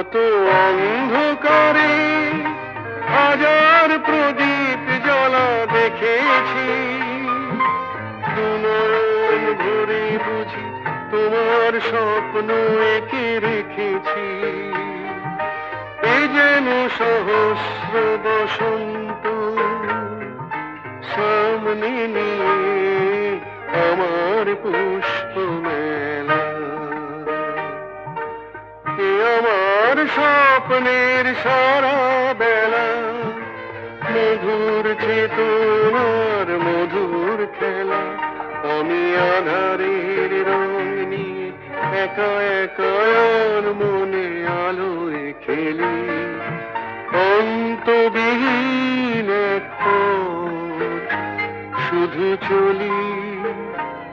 কত অন্ধকারে হাজার প্রদীপ জ্বলা দেখেছি, দুনয়ন ভরে বুঝি তোমার স্বপ্ন এঁকে রেখেছি। এ যেন সহস্র বসন্ত সামনে নিয়ে আমার পুষ্প মেলা। এ আমার স্বপ্নের সারা বেলা, মধুর চেতনার মধুর খেলা। আমি আধারের রং নিয়ে একা একা মনে আলোয় খেলি, অন্তবিহীন এক পথ শুধু চলি।